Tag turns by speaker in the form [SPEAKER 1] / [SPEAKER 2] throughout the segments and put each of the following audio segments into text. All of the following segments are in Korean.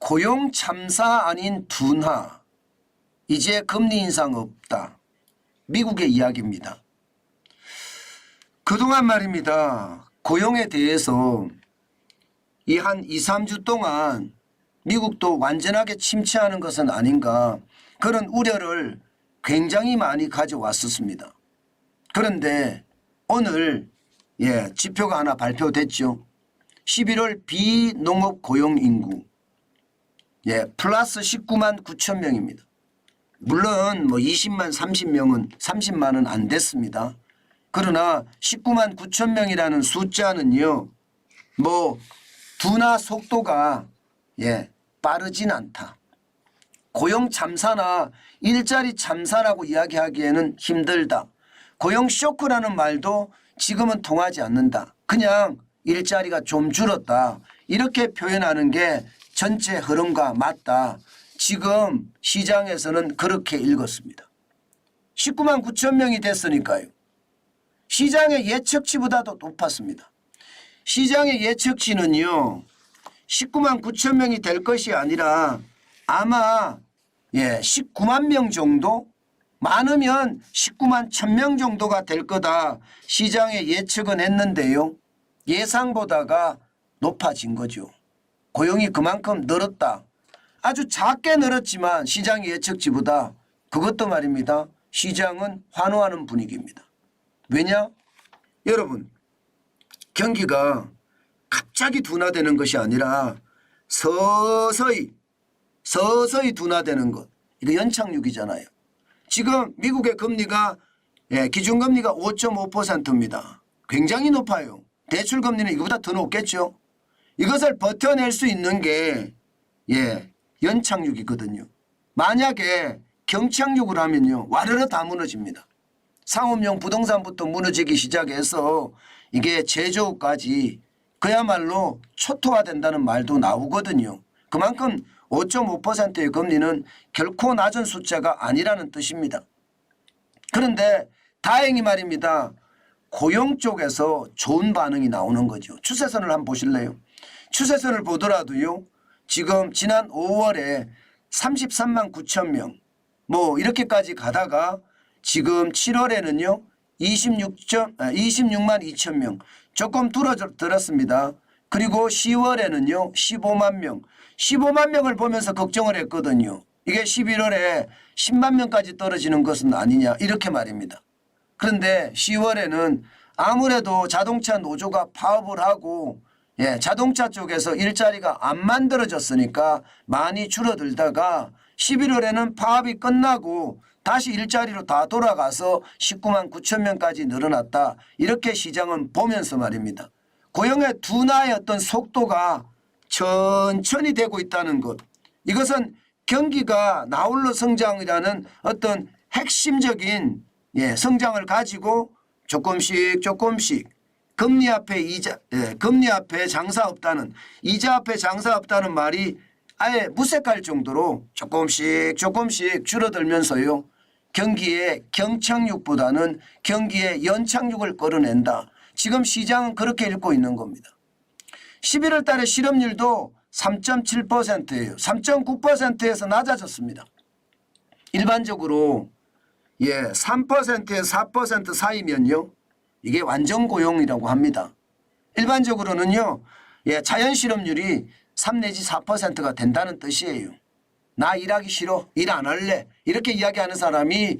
[SPEAKER 1] 고용 참사 아닌 둔화. 이제 금리 인상 없다. 미국의 이야기입니다. 그동안 말입니다. 고용에 대해서 이 한 2, 3주 동안 미국도 완전하게 침체하는 것은 아닌가 그런 우려를 굉장히 많이 가져왔었습니다. 그런데 오늘 지표가 하나 발표됐죠. 11월 비농업 고용 인구 플러스 19만 9천 명입니다. 물론 뭐 20만 30만은 안 됐습니다. 그러나 19만 9천 명이라는 숫자는요. 뭐 둔화 속도가 빠르진 않다. 고용 참사나 일자리 참사라고 이야기하기에는 힘들다. 고용 쇼크라는 말도 지금은 통하지 않는다. 그냥 일자리가 좀 줄었다. 이렇게 표현하는 게 전체 흐름과 맞다. 지금 시장에서는 그렇게 읽었습니다. 19만 9천 명이 됐으니까요. 시장의 예측치보다도 높았습니다. 시장의 예측치는요. 19만 9천 명이 될 것이 아니라 아마 19만 명 정도 많으면 19만 1,000명 정도가 될 거다. 시장의 예측은 했는데요. 예상보다가 높아진 거죠. 고용이 그만큼 늘었다. 아주 작게 늘었지만 시장의 예측치보다 그것도 말입니다. 시장은 환호하는 분위기입니다. 왜냐? 여러분 경기가 갑자기 둔화되는 것이 아니라 서서히 둔화되는 것. 이거 연착륙이잖아요. 지금 미국의 금리가 기준금리가 5.5%입니다. 굉장히 높아요. 대출금리는 이거보다 더 높겠죠. 이것을 버텨낼 수 있는 게 연착륙이거든요. 만약에 경착륙을 하면요. 와르르 다 무너집니다. 상업용 부동산부터 무너지기 시작해서 이게 제조업까지 그야말로 초토화된다는 말도 나오거든요. 그만큼 5.5%의 금리는 결코 낮은 숫자가 아니라는 뜻입니다. 그런데 다행히 말입니다. 고용 쪽에서 좋은 반응이 나오는 거죠. 추세선을 한번 보실래요? 추세선을 보더라도요. 지금 지난 5월에 33만 9천 명 뭐 이렇게까지 가다가 지금 7월에는요. 26만 2천 명 조금 들었습니다. 그리고 10월에는요. 15만 명 15만 명을 보면서 걱정을 했거든요. 이게 11월에 10만 명까지 떨어지는 것은 아니냐 이렇게 말입니다. 그런데 10월에는 아무래도 자동차 노조가 파업을 하고 자동차 쪽에서 일자리가 안 만들어졌으니까 많이 줄어들다가 11월에는 파업이 끝나고 다시 일자리로 다 돌아가서 19만 9천 명까지 늘어났다. 이렇게 시장은 보면서 말입니다. 고용의 둔화의 어떤 속도가 천천히 되고 있다는 것. 이것은 경기가 나홀로 성장이라는 어떤 핵심적인 성장을 가지고 조금씩 금리 앞에 장사 없다는 이자 앞에 장사 없다는 말이 아예 무색할 정도로 조금씩 줄어들면서요. 경기의 경착륙보다는 경기의 연착륙을 끌어낸다. 지금 시장은 그렇게 읽고 있는 겁니다. 11월 달에 실업률도 3.7%예요. 3.9%에서 낮아졌습니다. 일반적으로 3%에서 4% 사이면요. 이게 완전 고용이라고 합니다. 일반적으로는요. 자연 실업률이 3 내지 4%가 된다는 뜻이에요. 나 일하기 싫어. 일 안 할래. 이렇게 이야기하는 사람이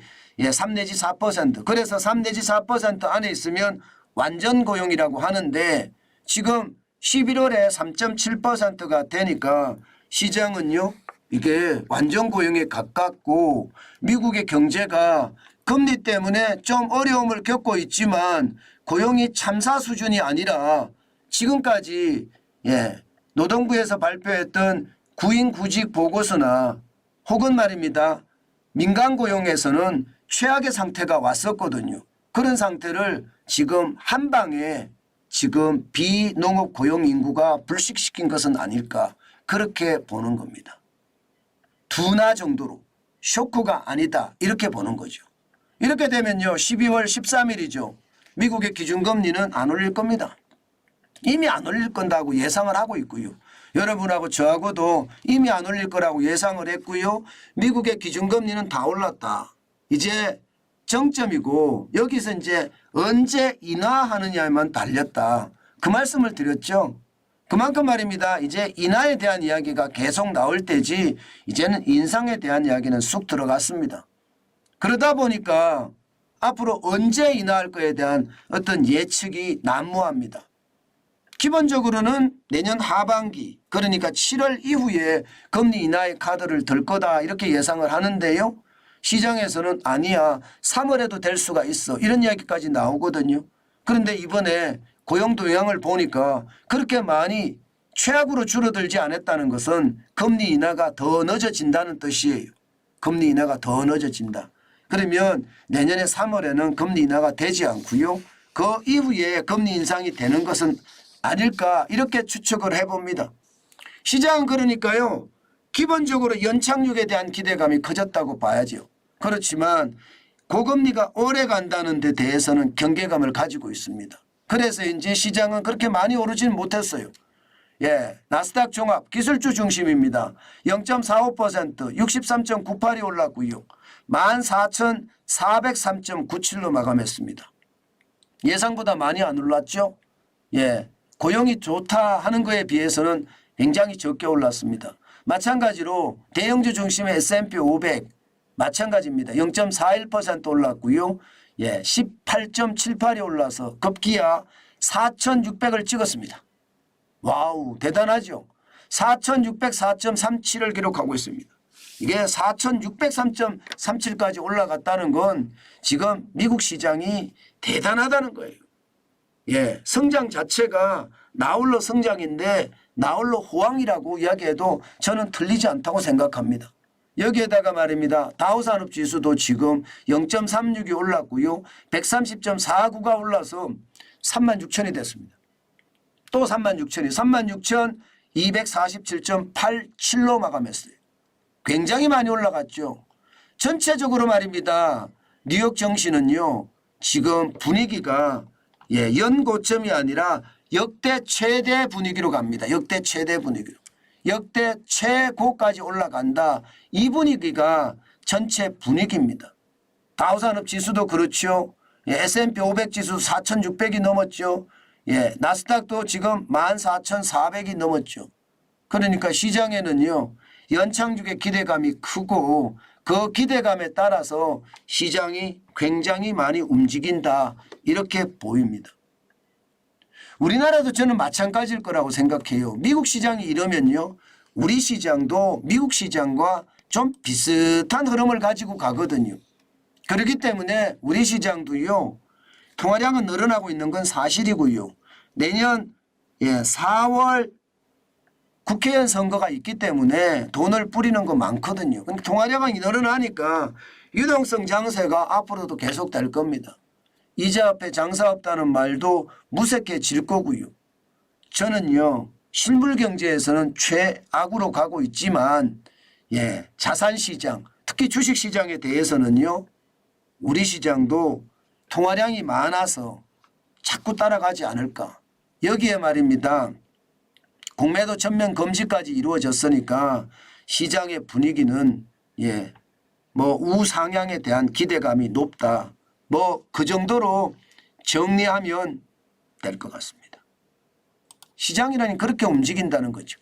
[SPEAKER 1] 3 내지 4%. 그래서 3 내지 4% 안에 있으면 완전 고용이라고 하는데 지금 11월에 3.7%가 되니까 시장은요. 이게 완전 고용에 가깝고 미국의 경제가 금리 때문에 좀 어려움을 겪고 있지만 고용이 참사 수준이 아니라 지금까지 노동부에서 발표했던 구인구직 보고서나 혹은 말입니다. 민간 고용에서는 최악의 상태가 왔었거든요. 그런 상태를 지금 한 방에 지금 비농업 고용 인구가 불식시킨 것은 아닐까 그렇게 보는 겁니다. 둔화 정도로 쇼크가 아니다 이렇게 보는 거죠. 이렇게 되면요. 12월 13일이죠. 미국의 기준금리는 안 올릴 겁니다. 이미 안 올릴 건다고 예상을 하고 있고요. 여러분하고 저하고도 이미 안 올릴 거라고 예상을 했고요. 미국의 기준금리는 다 올랐다. 이제 정점이고 여기서 이제 언제 인하하느냐에만 달렸다. 그 말씀을 드렸죠. 그만큼 말입니다. 이제 인하에 대한 이야기가 계속 나올 때지 이제는 인상에 대한 이야기는 쑥 들어갔습니다. 그러다 보니까 앞으로 언제 인하할 거에 대한 어떤 예측이 난무합니다. 기본적으로는 내년 하반기 그러니까 7월 이후에 금리 인하의 카드를 들 거다 이렇게 예상을 하는데요. 시장에서는 아니야 3월에도 될 수가 있어 이런 이야기까지 나오거든요. 그런데 이번에 고용 동향을 보니까 그렇게 많이 최악으로 줄어들지 않았다는 것은 금리 인하가 더 늦어진다는 뜻이에요. 금리 인하가 더 늦어진다. 그러면 내년에 3월에는 금리 인하가 되지 않고요. 그 이후에 금리 인상이 되는 것은 아닐까 이렇게 추측을 해봅니다. 시장은 그러니까요. 기본적으로 연착륙에 대한 기대감이 커졌다고 봐야죠. 그렇지만 고금리가 오래 간다는 데 대해서는 경계감을 가지고 있습니다. 그래서 이제 시장은 그렇게 많이 오르지는 못했어요. 예, 나스닥 종합 기술주 중심입니다. 0.45% 63.98이 올랐고요. 14,403.97로 마감했습니다. 예상보다 많이 안 올랐죠. 예, 고용이 좋다 하는 거에 비해서는 굉장히 적게 올랐습니다. 마찬가지로 대형주 중심의 S&P 500 마찬가지입니다. 0.41% 올랐고요. 예, 18.78이 올라서 급기야 4,600을 찍었습니다. 와우, 대단하죠. 4,604.37을 기록하고 있습니다. 이게 4,603.37까지 올라갔다는 건 지금 미국 시장이 대단하다는 거예요. 예, 성장 자체가 나홀로 성장인데 나홀로 호황이라고 이야기해도 저는 틀리지 않다고 생각합니다. 여기에다가 말입니다. 다우산업지수도 지금 0.36이 올랐고요. 130.49가 올라서 36,000이 됐습니다. 또 36,000이 36,247.87로 마감했어요. 굉장히 많이 올라갔죠. 전체적으로 말입니다. 뉴욕 증시는요. 지금 분위기가 연고점이 아니라 역대 최대 분위기로 갑니다. 역대 최대 분위기로. 역대 최고까지 올라간다. 이 분위기가 전체 분위기입니다. 다우산업 지수도 그렇죠. S&P 500 지수 4,600이 넘었죠. 나스닥도 지금 14,400이 넘었죠. 그러니까 시장에는요. 연착륙의 기대감이 크고 그 기대감에 따라서 시장이 굉장히 많이 움직인다. 이렇게 보입니다. 우리나라도 저는 마찬가지일 거라고 생각해요. 미국 시장이 이러면요. 우리 시장도 미국 시장과 좀 비슷한 흐름을 가지고 가거든요. 그렇기 때문에 우리 시장도요. 통화량은 늘어나고 있는 건 사실이고요. 내년 4월 국회의원 선거가 있기 때문에 돈을 뿌리는 거 많거든요. 근데 통화량이 늘어나니까 유동성 장세가 앞으로도 계속될 겁니다. 이자 앞에 장사 없다는 말도 무색해질 거고요. 저는요. 실물 경제에서는 최악으로 가고 있지만 자산시장 특히 주식시장에 대해서는요. 우리 시장도 통화량이 많아서 자꾸 따라가지 않을까. 여기에 말입니다. 공매도 전면 금지까지 이루어졌으니까 시장의 분위기는 우상향에 대한 기대감이 높다. 그 정도로 정리하면 될 것 같습니다. 시장이라니 그렇게 움직인다는 거죠.